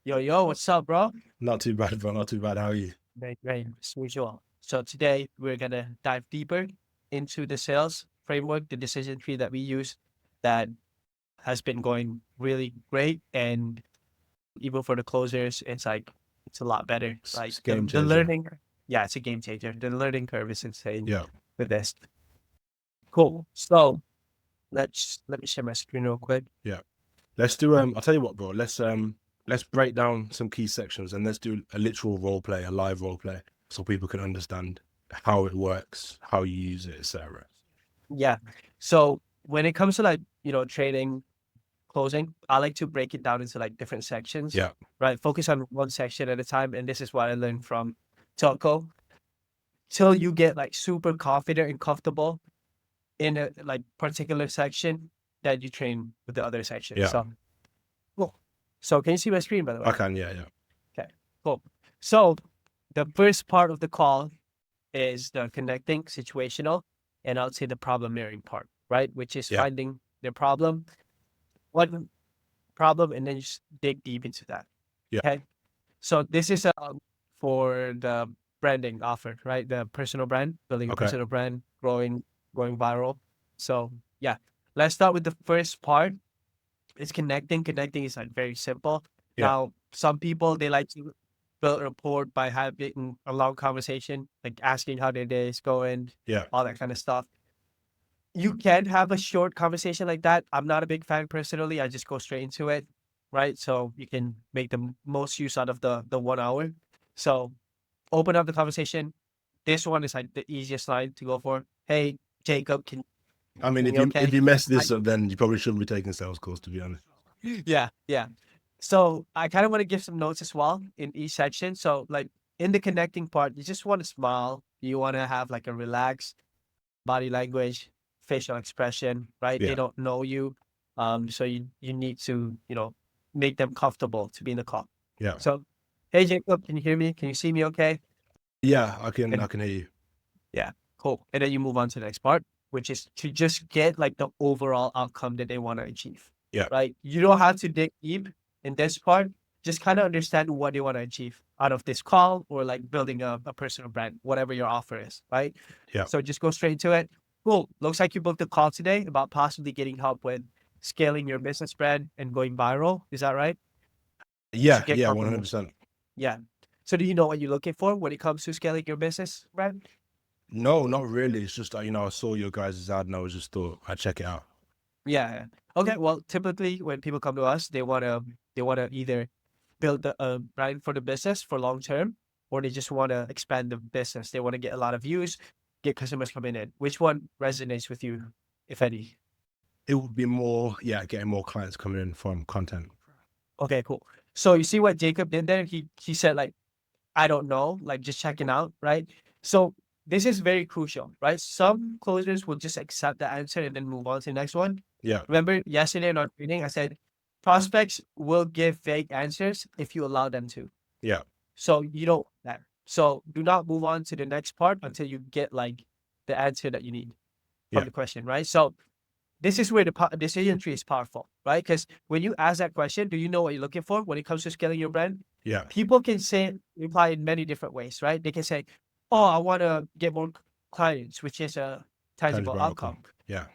Yo, what's up, bro? Not too bad, bro. Not too bad. How are you? Very great, as usual. So today we're gonna dive deeper into the sales framework, the decision tree that we use that has been going really great, and even for the closers, it's a lot better. Like It's a the game the changer. learning, yeah, it's a game changer. The learning curve is insane Yeah. with this. Cool. So let me share my screen real quick. Yeah. Let's do I'll tell you what, bro. Let's break down some key sections and let's do a literal role play, a live role play, so people can understand how it works, how you use it, etc. Yeah. So when it comes to trading closing, I like to break it down into like different sections, Yeah. right? Focus on one section at a time. And this is what I learned from Telco till you get like super confident and comfortable in a like particular section that you train with the other section. Yeah. So cool. So can you see my screen by the I way? can, yeah, yeah. Okay, cool. So the first part of the call is the connecting situational and I'll say the problem mirroring part, right? Which is Yeah. finding the problem, what problem, and then just dig deep into that. Yeah. Okay. So this is for the branding offer, right? The personal brand, building a Okay. personal brand, going viral. So yeah, let's start with the first part. It's connecting. Connecting is like very simple. Yeah. Now, some people they like to build rapport by having a long conversation, like asking how their day is going, Yeah. all that kind of stuff. You can have a short conversation like that. I'm not a big fan personally. I just go straight into it, right? So you can make the most use out of the 1 hour. So open up the conversation. This one is like the easiest line to go for. Hey, Jacob, can I mean, you if hear me you if okay? you mess I, this up, then you probably shouldn't be taking sales calls, to be honest. yeah, yeah. So I kind of want to give some notes as well in each section. So like in the connecting part, you just want to smile. You want to have like a relaxed body language, facial expression, right? They Yeah. don't know you. So you need to, make them comfortable to be in the call. Yeah. So, hey Jacob, can you hear me? Can you see me okay? Yeah, I And can hear you. yeah, cool. And then you move on to the next part, which is to just get like the overall outcome that they want to achieve. Yeah. Right? You don't have to dig deep in this part. Just kind of understand what they want to achieve out of this call or like building a personal brand, whatever your offer is, right? Yeah. So just go straight into it. Cool. Looks like you booked a call today about possibly getting help with scaling your business brand and going viral. Is that right? Yeah, Should get yeah, comfortable. 100%. Yeah. So do you know what you're looking for when it comes to scaling your business brand? No, not really. It's just I saw your guys' ad and I was just thought I'd check it out. Yeah. Okay. Well, typically when people come to us, they wanna either build a brand for the business for long term, or they just wanna expand the business. They wanna get a lot of views, get customers coming in. Which one resonates with you, if any? It would be more, yeah, getting more clients coming in from content. Okay, cool. So you see what Jacob did there? He said like, I don't know, like just checking out, right? So this is very crucial, right? Some closers will just accept the answer and then move on to the next one. Yeah. Remember yesterday in our training, I said prospects will give vague answers if you allow them to. Yeah. So you don't want that. So do not move on to the next part until you get like the answer that you need from Yeah. the question, right? So this is where the decision tree is powerful, right? Because when you ask that question, do you know what you're looking for when it comes to scaling your brand? Yeah. People can say reply in many different ways, right? They can say, "Oh, I want to get more clients," which is a tangible Tangible outcome. outcome. Yeah.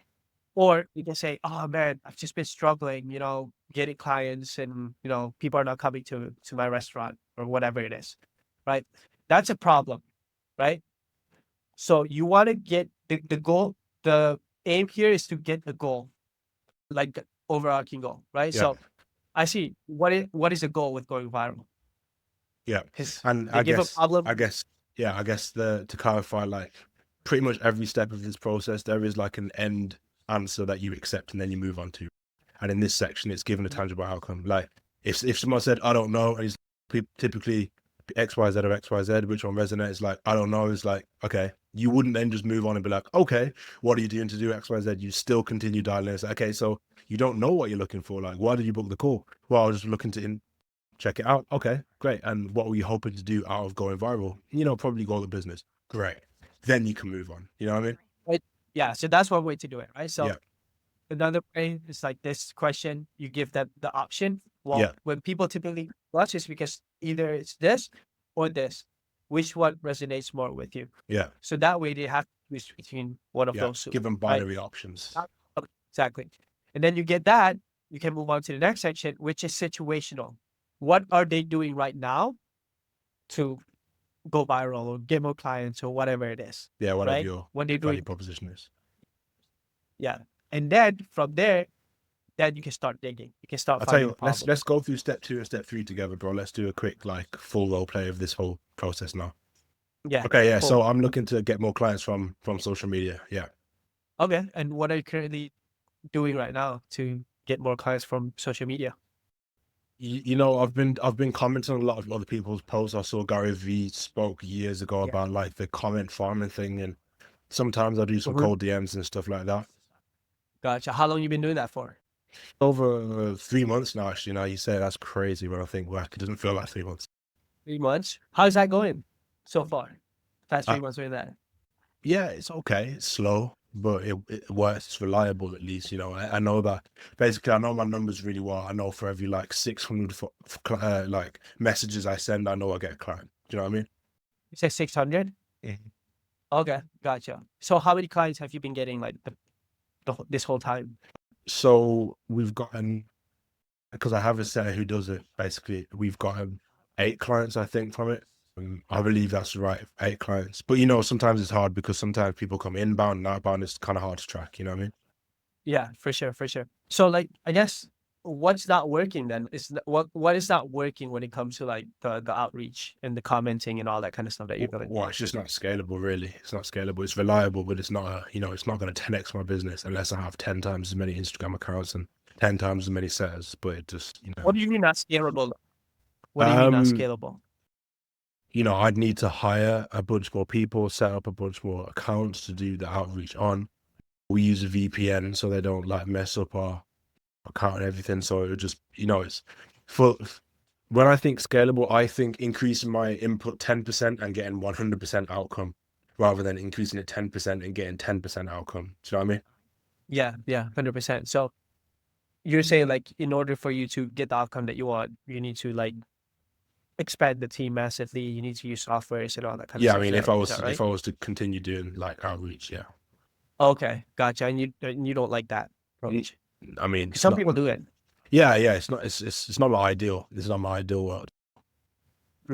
Or you can say, "Oh man, I've just been struggling, getting clients, and people are not coming to my restaurant or whatever it is," right? That's a problem, right? So you want to get the goal. The aim here is to get the goal, like the overarching goal, right? Yeah. So I see what is the goal with going viral? Yeah. Because And they give a problem. I guess the to clarify, like pretty much every step of this process, there is like an end answer that you accept and then you move on to. And in this section, it's given a tangible outcome. Like if someone said, I don't know, and it's typically XYZ or XYZ, which one resonates, like, I don't know, is like, okay, you wouldn't then just move on and be like, okay, what are you doing to do XYZ? You still continue dialing. It's like, okay, so you don't know what you're looking for. Like, why did you book the call? Well, I was just looking to check it out. Okay, great. And what were you hoping to do out of going viral? Probably grow the business. Great. Then you can move on. You know what I mean? Right? Yeah, so that's one way to do it, right? So Yeah. another way is like this question, you give them the option. Well, Yeah, when people typically watch is because either it's this or this. Which one resonates more with you? yeah, So that way they have to choose between one of yeah. those two, Give them right? binary options. Okay, exactly. And then you get that, you can move on to the next section, which is situational. What are they doing right now to go viral or get more clients or whatever it is, Yeah, whatever right? your What they're value doing, proposition is. yeah. And then from there, then you can start digging. You can start I'll tell you finding what, problems. let's go through step 2 and step 3 together, bro. Let's do a quick like full role play of this whole process now. Yeah, Okay, yeah. So cool. I'm looking to get more clients from social media. Yeah. Okay. And what are you currently doing right now to get more clients from social media? You know, I've been commenting on a lot of other people's posts. I saw Gary Vee spoke years ago Yeah. about like the comment farming thing, and sometimes I do some Mhm. cold DMs and stuff like that. Gotcha. How long you been doing that for? Over 3 months now, actually. Now you say that's crazy, but I think well, it doesn't feel like 3 months. 3 months. How's that going so far? Past Uh, 3 months doing that. yeah, it's okay. It's slow, but it works. It's reliable at least. You know, I know that basically. I know my numbers really well. I know for every like 600 like messages I send, I know I get a client. Do you know what I mean? You said 600? Mhm. Okay, gotcha. So how many clients have you been getting like this whole time? So we've gotten, because I have a setter who does it. Basically, we've gotten 8 clients, I think, from it. I believe that's right, 8 clients. But you know, sometimes it's hard because sometimes people come inbound and outbound. It's kind of hard to track. You know what I mean? Yeah, for sure, for sure. So like, I guess what's not working then? What is not working when it comes to like the outreach and the commenting and all that kind of stuff that you're doing? Well, it's just not scalable, really. It's not scalable. It's reliable, but it's not. You know, it's not going to 10x my business unless I have 10 times as many Instagram accounts and 10 times as many setters. But it just, What do you mean not scalable? What do you mean not um, scalable? you know, I'd need to hire a bunch more people, set up a bunch more accounts to do the outreach on. We use a VPN so they don't like mess up our account and everything. So it would just, you know, it's for when I think scalable, I think increasing my input 10% and getting 100% outcome rather than increasing it 10% and getting 10% outcome. Do you know what I mean? Yeah, yeah, 100%. So you're saying like in order for you to get the outcome that you want, you need to like expand the team massively. You need to use softwares and all that kind of Yeah, I stuff. mean, Is that if right? I was to continue doing like outreach, yeah. Okay, gotcha. And you don't like that Mm, approach. I mean, 'Cause it's some not. people do it. Yeah, yeah, it's not my ideal. It's not my ideal world.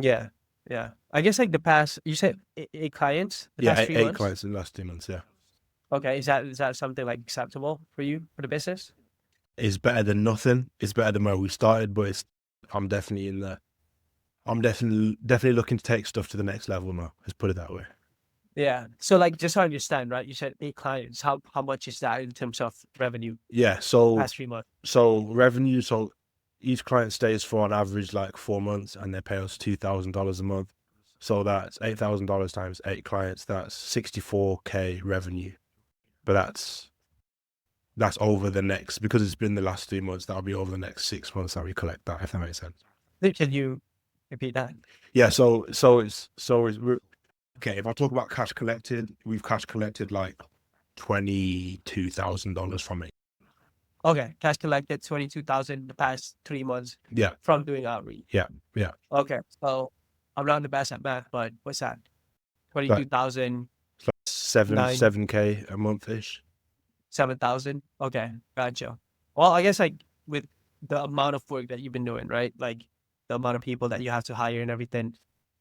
Yeah, yeah. I guess like the past, you said 8 clients the Yeah, past eight, three eight months. clients in the last 2 months. Yeah, Okay, is that something like acceptable for you for the business? it's better than nothing. It's better than where we started, but it's. I'm definitely in there. I'm definitely looking to take stuff to the next level now. Let's put it that way. Yeah. So like just to understand, right? You said 8 clients. How much is that in terms of revenue Yeah. past 3 months? So revenue. So each client stays for on average like 4 months, and they pay us $2,000 a month. So that's $8,000 times 8 clients. That's 64K revenue. But that's over the next, because it's been the last 3 months. That'll be over the next 6 months that we collect that. If that makes sense. Can you repeat that? Yeah. We're, okay. If I talk about cash collected, we've cash collected like $22,000 from it. Okay, cash collected 22,000 the past 3 months Yeah, from doing outreach. yeah, yeah. Okay, so I'm not the best at math, but what's that? Like 22,000, it's like seven nine, seven k a month ish. 7,000. Okay, gotcha. Well, I guess like with the amount of work that you've been doing, right? Like the amount of people that you have to hire and everything,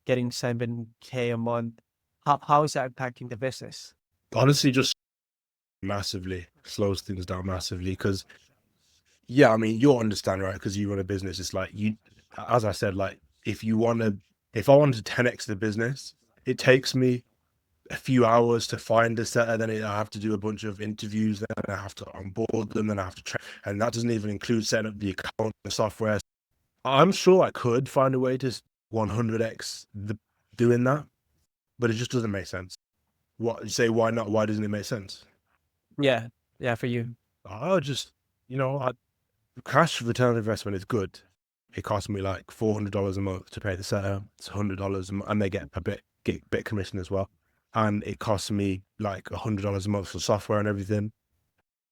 getting 7K a month. How is that impacting the business? Honestly, just massively slows things down massively. Because yeah, I mean, you'll understand, right? Because you run a business. It's like you, as I said, like if I wanted to 10x the business, it takes me a few hours to find a setter. Then I have to do a bunch of interviews. Then I have to onboard them. Then I have to train, and that doesn't even include setting up the account, the software. I'm sure I could find a way to 100x doing that, but it just doesn't make sense. What you say? Why not? Why doesn't it make sense? Yeah, yeah, for you. I just, you know, cash return on investment is good. It costs me like $400 a month to pay the setter. It's $100 a month, and they get a bit commission as well. And it costs me like $100 a month for software and everything.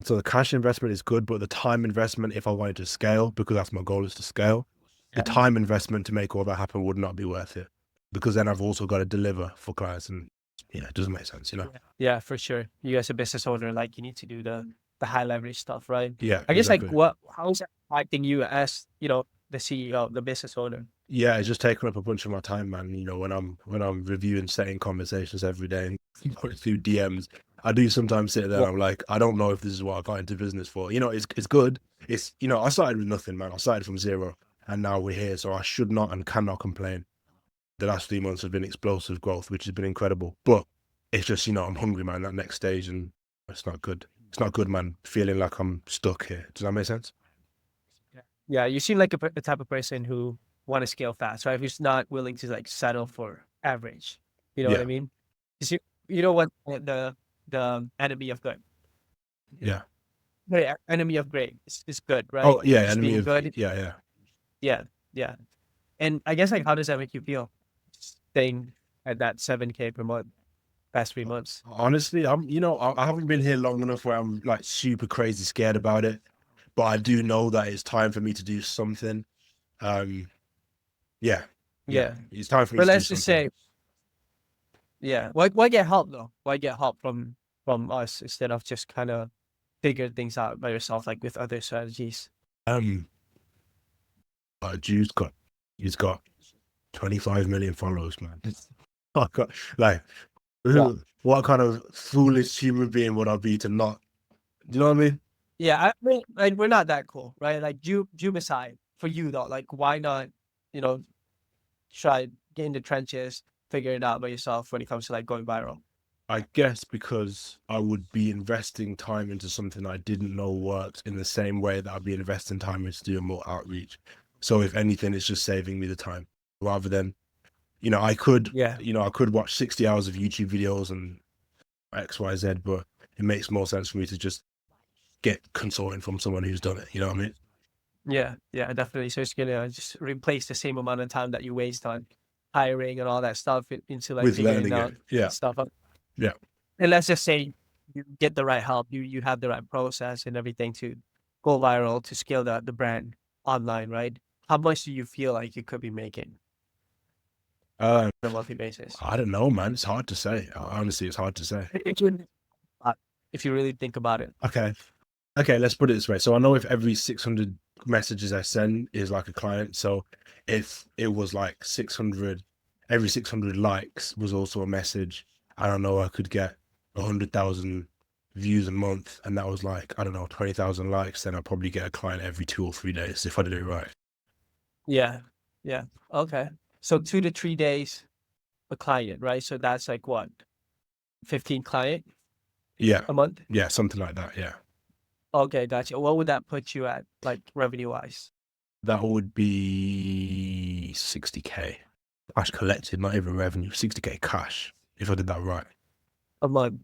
So the cash investment is good, but the time investment, if I wanted to scale, because that's my goal is to scale, the Yeah. time investment to make all that happen would not be worth it. Because then I've also got to deliver for clients, and yeah, it doesn't make sense, you know? Yeah, for sure. You as a business owner, like you need to do the high leverage stuff, right? Yeah, I guess like exactly. how is that impacting you as, the CEO, the business owner? Yeah, it's just taking up a bunch of my time, man. You know, when I'm reviewing setting conversations every day and going through DMs, I do sometimes sit there Yeah. and I'm like, I don't know if this is what I got into business for. You know, it's good. It's I started with nothing, man. I started from zero and now we're here. So I should not and cannot complain. The last 3 months have been explosive growth, which has been incredible. But it's just, I'm hungry, man, that next stage, and it's not good. It's not good, man, feeling like I'm stuck here. Does that make sense? Yeah, you seem like a type of person who want to scale fast, right? Who's not willing to like settle for average. You know what I Yeah. mean? 'Cause you know what the enemy of good. Yeah. The enemy of great is good, right? Oh, yeah. Just Enemy being of, good. yeah, yeah. Yeah, yeah. And I guess like how does that make you feel? Staying at that 7K per month past 3 months. Honestly, I haven't been here long enough where I'm like super crazy scared about it, but I do know that it's time for me to do something. Um, yeah, yeah, Yeah. it's time for me But to do let's just something. say, yeah. Why get help though? Why get help from us instead of just kind of figure things out by yourself, like with other strategies? Um, Jude's got 25 million followers, man. I got like, Yeah. what kind of foolish human being would I be to not? Do you know what I mean? Yeah, I mean, like we're not that cool, right? Like Jew aside, for you though, like why not, you know, try get in the trenches, figure it out by yourself when it comes to like going viral? I guess because I would be investing time into something I didn't know worked in the same way that I'd be investing time into doing more outreach. So if anything, it's just saving me the time rather than, Yeah. I could watch 60 hours of YouTube videos and X, Y, Z, but it makes more sense for me to just get consulting from someone who's done it. You know what I mean? Yeah, yeah, definitely. So it's gonna just replace the same amount of time that you waste on hiring and all that stuff into like With figuring learning out it. Yeah. stuff. Yeah. And let's just say you get the right help, you have the right process and everything to go viral, to scale the brand online, right? How much do you feel like you could be making Uh, on a monthly basis? I don't know, man. It's hard to say. Honestly, it's hard to say. It would be a lot if you really think about it. Okay. Okay, let's put it this way. So I know if every 600 messages I send is like a client. So if it was like 600, every 600 likes was also a message. I don't know, I could get 100,000 views a month. And that was like, I don't know, 20,000 likes. Then I'd probably get a client every 2 or 3 days if I did it right. Yeah. Yeah. Okay. So 2 to 3 days a client, right? So that's like what, 15 client Yeah. a month? Yeah. Something like that. Yeah. Okay, gotcha. What would that put you at, like revenue wise? That would be 60K cash collected, not even revenue, 60K cash if I did that right. A month,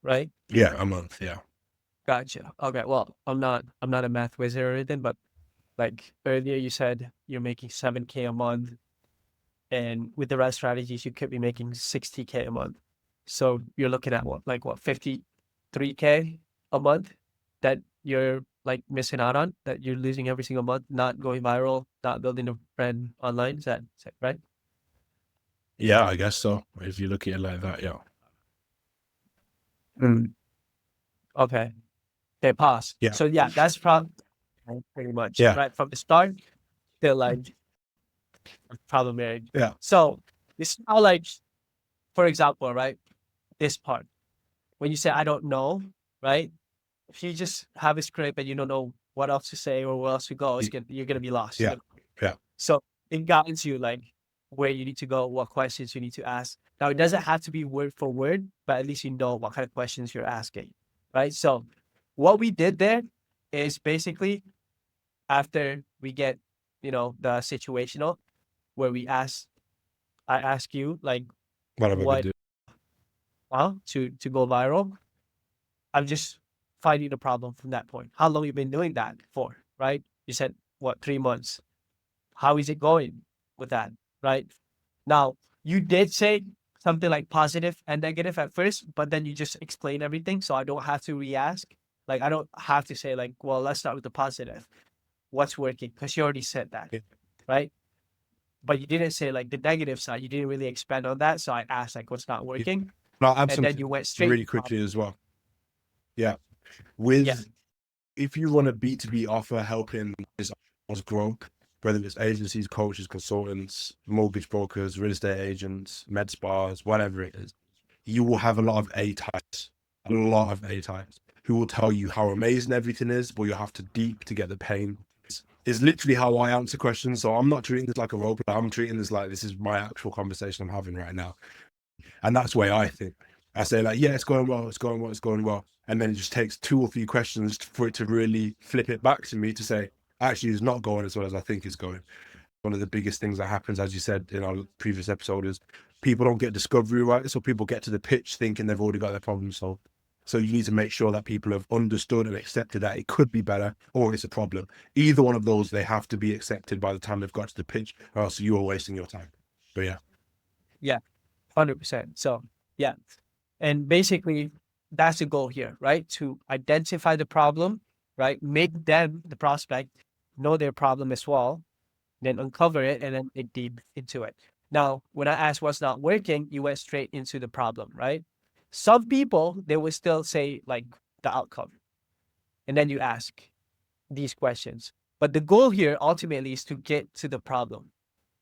right? Yeah. A month. Yeah. Gotcha. Okay. Well, I'm not a math wizard or anything, but like earlier you said you're making 7K a month, and with the right strategies you could be making 60K a month. So you're looking at what, like what, 53K a month that you're like missing out on, that you're losing every single month, not going viral, not building a brand online. Is that right? Yeah, I guess so. If you look at it like that, yeah. Mm. Okay. Okay, pause. Yeah. So yeah, that's pretty much Yeah. right from the start till like problematic. Yeah. So this is how, like, for example, right? This part when you say I don't know, right? If you just have a script and you don't know what else to say or where else to go, y- you're gonna be lost. Yeah. Yeah. So it guides you like where you need to go, what questions you need to ask. Now it doesn't have to be word for word, but at least you know what kind of questions you're asking, right? So what we did there is basically after we get, the situational where I ask you like What have I been what doing? to go viral. I'm just finding the problem from that point. How long you been doing that for, right? You said what, 3 months. How is it going with that, right? Now, you did say something like positive and negative at first, but then you just explain everything, so I don't have to re-ask. Like, I don't have to say like, well, let's start with the positive. What's working? Because you already said that, Yeah. right? But you didn't say like the negative side. You didn't really expand on that. So I asked like, what's not Yeah. working? Now, I'll add And then something you went straight to really the problem. quickly as well. Yeah. Yeah. If you want a B2B offer helping business grow, whether it's agencies, coaches, consultants, mortgage brokers, real estate agents, med spas, whatever it is, you will have a lot of A types who will tell you how amazing everything is, but you'll have to deep to get the pain. It's literally how I answer questions. So I'm not treating this like a role play. I'm treating this like this is my actual conversation I'm having right now. And that's the way I think. I say like, yeah, it's going well, it's going well, it's going well. And then it just takes 2 or 3 questions for it to really flip it back to me to say, actually, it's not going as well as I think it's going. One of the biggest things that happens, as you said in our previous episode, is people don't get discovery right. So people get to the pitch thinking they've already got their problem solved. So you need to make sure that people have understood and accepted that it could be better or it's a problem. Either one of those, they have to be accepted by the time they've got to the pitch, or else you are wasting your time. But yeah. Yeah. 100%. So yeah. And basically that's the goal here, right? To identify the problem, right? Make them, the prospect, know their problem as well, then uncover it and then dig deep into it. Now, when I asked what's not working, you went straight into the problem, right? Some people, they will still say like the outcome. And then you ask these questions. But the goal here ultimately is to get to the problem,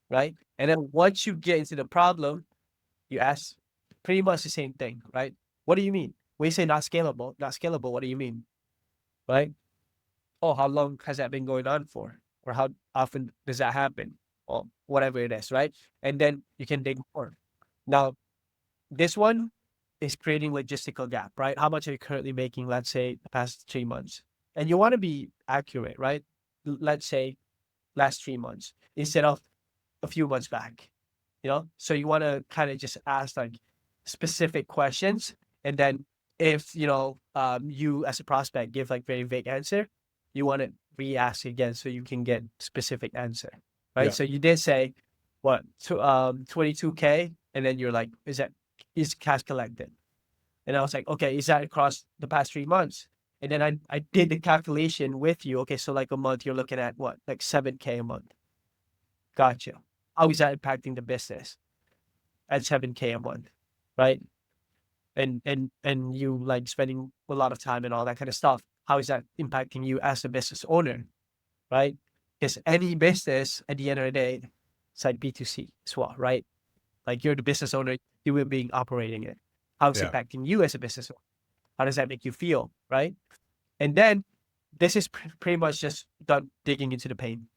right? And then once you get into the problem, you ask pretty much the same thing, right? What do you mean? When you say not scalable, what do you mean? Right? Oh, how long has that been going on for? Or how often does that happen? Or whatever it is, right? And then you can dig more. Now, this one is creating logistical gap, right? How much are you currently making, let's say, the past 3 months? And you want to be accurate, right? Let's say last 3 months instead of a few months back, So you want to kind of just ask like specific questions. And then if, you as a prospect give like very vague answer, you want to re-ask again so you can get specific answer, right? Yeah. So you did say what, 22K. And then you're like, is cash collected? And I was like, okay, is that across the past 3 months? And then I did the calculation with you. Okay, so like a month, you're looking at what, like 7K a month. Gotcha. How is that impacting the business at 7K a month, right? And you like spending a lot of time and all that kind of stuff. How is that impacting you as a business owner, right? Because any business at the end of the day, it's like B2C as well, right? Like you're the business owner, you will be operating it. How it's Yeah. impacting you as a business owner? How does that make you feel, right? And then this is pretty much just done digging into the pain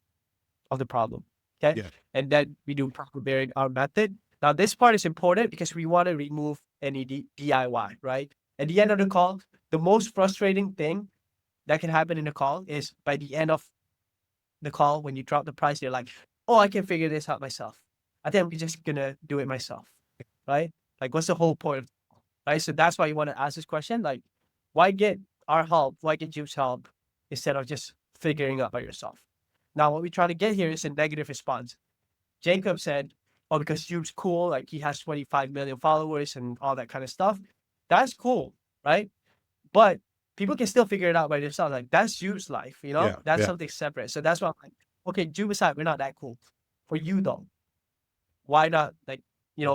of the problem. Okay. Yeah. And then we do proper bearing our method. Now, this part is important because we want to remove any DIY, right? At the end of the call, the most frustrating thing that can happen in the call is by the end of the call, when you drop the price, you're like, oh, I can figure this out myself. I think I'm just going to do it myself, right? Like, what's the whole point? Right. So that's why you want to ask this question. Like, why get our help? Why get Jube's help instead of just figuring out by yourself? Now, what we try to get here is a negative response. Jacob said, oh, because Jube's cool, like he has 25 million followers and all that kind of stuff. That's cool, right? But people can still figure it out by themselves. Like that's Jube's life, Yeah. That's Yeah. something separate. So that's why I'm like, okay, Jube aside, we're not that cool. For you though, why not like,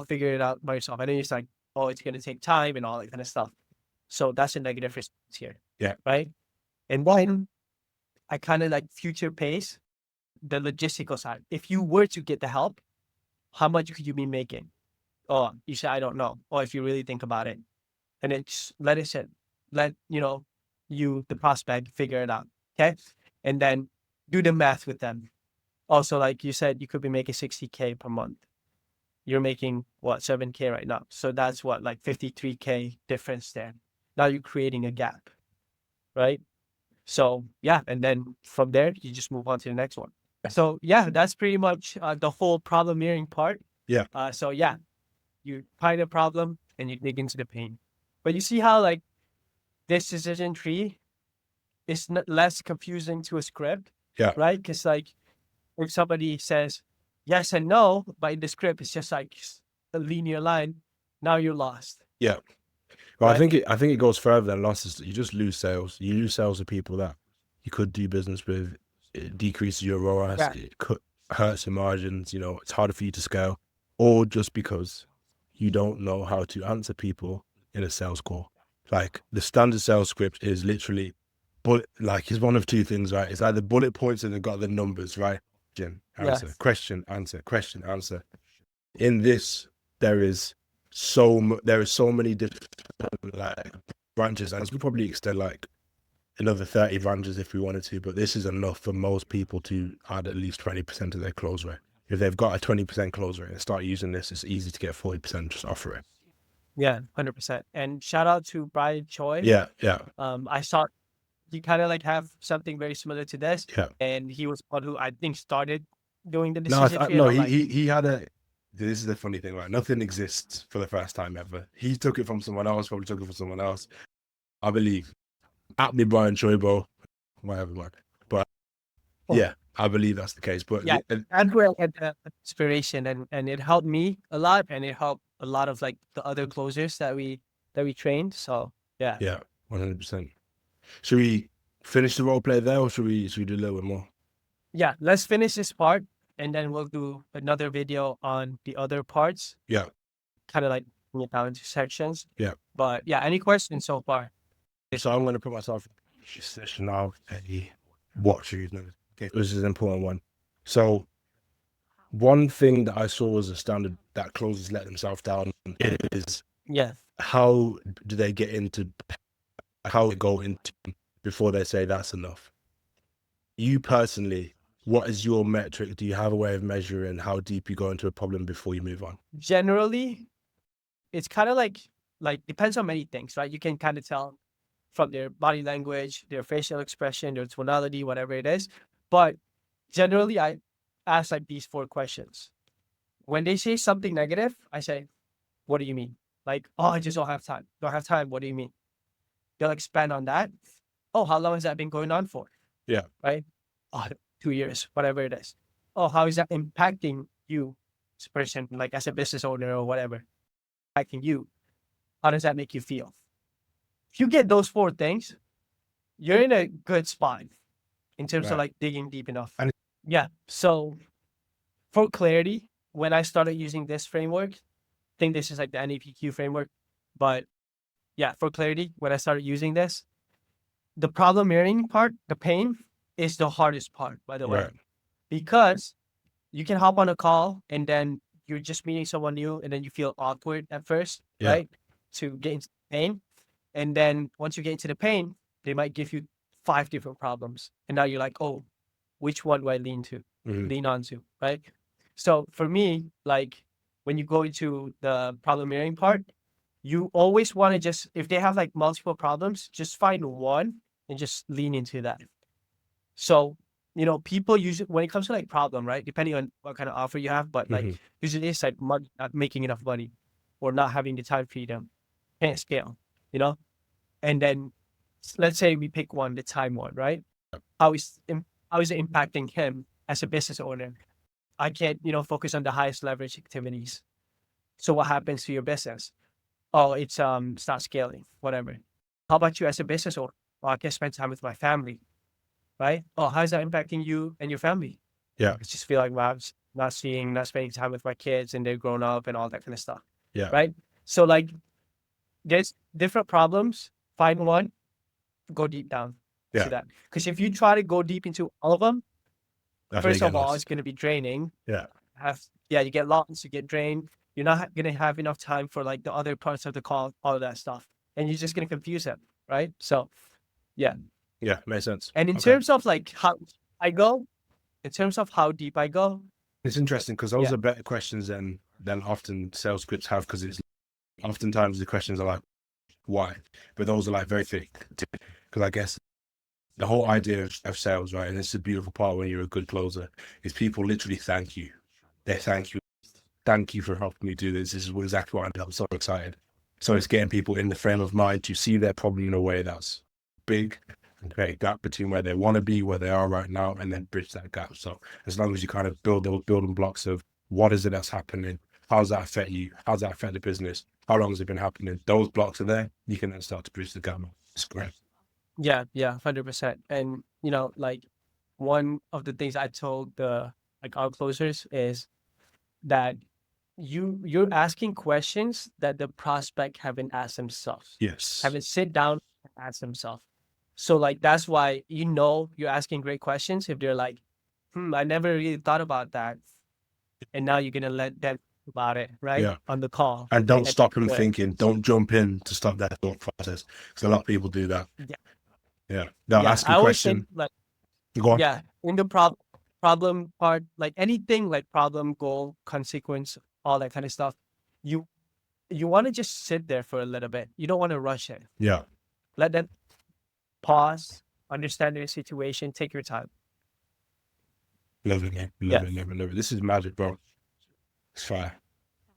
figure it out by yourself? And then it's like, oh, it's gonna take time and all that kind of stuff. So that's a negative response here. Yeah. Right. And then I kind of like future pace the logistical side. If you were to get the help, how much could you be making? Oh, you say, I don't know. Or if you really think about it, and then just let it sit. Let, the prospect figure it out. Okay. And then do the math with them. Also, like you said, you could be making 60K per month. You're making what, 7K right now. So that's what, like 53K difference there. Now you're creating a gap, right? So yeah. And then from there, you just move on to the next one. So yeah, that's pretty much the whole problem hearing part. Yeah. So yeah, you find a problem and you dig into the pain. But you see how like this decision tree is less confusing to a script, Yeah. right? Because like if somebody says yes and no, but in the script it's just like a linear line, now you're lost. Yeah. But right? I think it goes further than losses. You just lose sales. You lose sales with people that you could do business with. It decreases your ROAS. Yeah, It hurts your margins. You know, it's harder for you to scale, or just because you don't know how to answer people in a sales call. Like the standard sales script is literally, but like it's one of two things, right? It's either bullet points and they've got the numbers, right? yeah, Question, answer, question, answer. In this, there is there is so many different like branches, and we probably extend like another 30 branches if we wanted to, but this is enough for most people to add at least 20% of their close rate. If they've got a 20% close rate and start using this, it's easy to get 40% just offer it. yeah, 100%. And shout out to Brian Choi. Yeah, yeah, I saw he kind of like have something very similar to this, yeah. and he was one who I think started doing the No, decision tree, and no, I'm like, he had a. This is the funny thing, right? Nothing exists for the first time ever. He took it from someone else, probably took it from someone else. I believe. At me, Brian Choibo, whatever, man. But oh, yeah, I believe that's the case. But yeah, and where I had the inspiration, and it helped me a lot, and it helped a lot of like the other closers that we trained. So yeah, yeah, 100%. Should we finish the role play there, or should we do a little bit more? yeah. Let's finish this part, and then we'll do another video on the other parts, Yeah, kind of like break it down into sections. yeah. But yeah, any questions so far? So I'm going to put myself in this session now. What should you know? Okay, this is an important one. So one thing that I saw as a standard that closers let themselves down is Yeah, how do they get into how they go into before they say that's enough. You personally, what is your metric? Do you have a way of measuring how deep you go into a problem before you move on? generally, it's kind of like depends on many things, right? You can kind of tell from their body language, their facial expression, their tonality, whatever it is. But generally, I ask like these 4 questions. When they say something negative, I say, "What do you mean?" Like, "Oh, I just don't have time. Don't have time. What do you mean?" They'll expand on that. "Oh, how long has that been going on for?" Yeah, Right? "Oh, 2 years, whatever it is." "Oh, how is that impacting you as a person, like as a business owner or whatever? Impacting you? How does that make you feel?" If you get those 4 things, you're in a good spot in terms of right. like digging deep enough. And Yeah. So for clarity, when I started using this framework, I think this is like the NEPQ framework, but yeah, for clarity, when I started using this, the problem mirroring part, the pain, is the hardest part, by the way, right. because you can hop on a call and then you're just meeting someone new and then you feel awkward at first, Yeah. right? To get into pain. And then once you get into the pain, they might give you 5 different problems. And now you're like, oh, which one do I Mhm. lean on to, right? So for me, like when you go into the problem mirroring part, you always want to just, if they have like multiple problems, just find one and just lean into that. So, people usually, when it comes to like problem, right? Depending on what kind of offer you have, but like Mhm. usually it's like money, not making enough money or not having the time freedom, can't scale, you know? And then let's say we pick one, the time one, right? How is how is it impacting him as a business owner? I can't, focus on the highest leverage activities. So what happens to your business? Oh, it's not scaling, whatever. How about you as a business owner? Well, I can spend time with my family, right? Oh, how is that impacting you and your family? Yeah, I just feel like wow, I'm not spending time with my kids and they're grown up and all that kind of stuff, yeah, right? So like there's different problems. Find one, go deep down to yeah. that. Because if you try to go deep into all of them, That's where you first get of all, it's lost. going to be draining. Yeah, You get lost, you get drained. You're not going to have enough time for like the other parts of the call, all of that stuff, and you're just going to confuse them, right? So, yeah. yeah, makes sense. And in Okay, terms of like how I go, in terms of how deep I go, it's interesting because those yeah, are better questions than often sales scripts have, because it's oftentimes the questions are like why, but those are like very thick. Because I guess the whole idea of sales, right, and it's a beautiful part when you're a good closer, is people literally thank you. They thank you for helping me do this. This is exactly what I did. I'm so excited. So it's getting people in the frame of mind to see their problem in a way that's big and create a gap between where they want to be, where they are right now, and then bridge that gap. So as long as you kind of build those building blocks of what is it that's happening, how does that affect you, how does that affect the business, how long has it been happening? Those blocks are there. You can then start to bridge the gamma. It's great. Yeah, 100%. And like one of the things I told the like our closers is that you're asking questions that the prospect haven't asked themselves, Yes. haven't sit down and asked themselves. So like that's why you're asking great questions if they're like, I never really thought about that. And now you're gonna let them think about it, right? Yeah. On the call. And don't And stop them good. thinking. Don't jump in to stop their thought process. Because a lot of people do that. Yeah. Yeah. They'll Yeah. ask I a always think question. like, Go on. yeah, in the problem part, like anything like problem, goal, consequence, all that kind of stuff, you you want to just sit there for a little bit. You don't want to rush it. Yeah. Let them pause, understand their situation, take your time. Love it, man. Yeah. Love it. This is magic, bro. It's fire.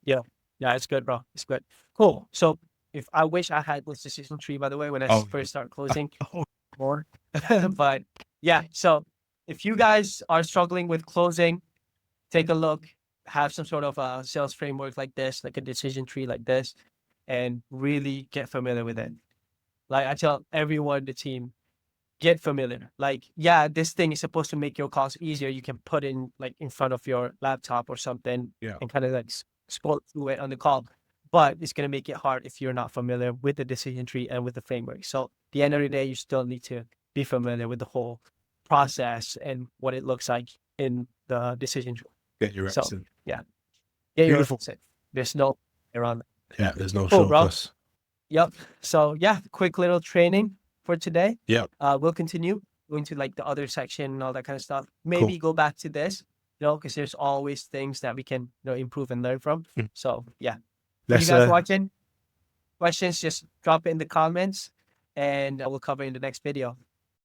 Yeah. Yeah, it's good, bro. It's good. Cool. So if I wish I had this decision tree, by the way, when I Oh. first start closing Oh. more. But yeah, so if you guys are struggling with closing, take a look, have some sort of a sales framework like this, like a decision tree like this, and really get familiar with it. Like I tell everyone, the team, get familiar. Like, yeah, this thing is supposed to make your calls easier. You can put in like in front of your laptop or something Yeah. and kind of like scroll through it on the call. But it's gonna make it hard if you're not familiar with the decision tree and with the framework. So at the end of the day, you still need to be familiar with the whole process and what it looks like in the decision tree. Get your So reps in. yeah, get your Beautiful. reps in. There's no around that. Yeah. There's no Cool, bro. shortcuts. Yep. So yeah, quick little training for today. Yeah. We'll continue going to like the other section and all that kind of stuff. Cool. Maybe go back to this, because there's always things that we can improve and learn from. Mm. So yeah, for Let's you guys watching, questions, just drop it in the comments, and we'll cover in the next video.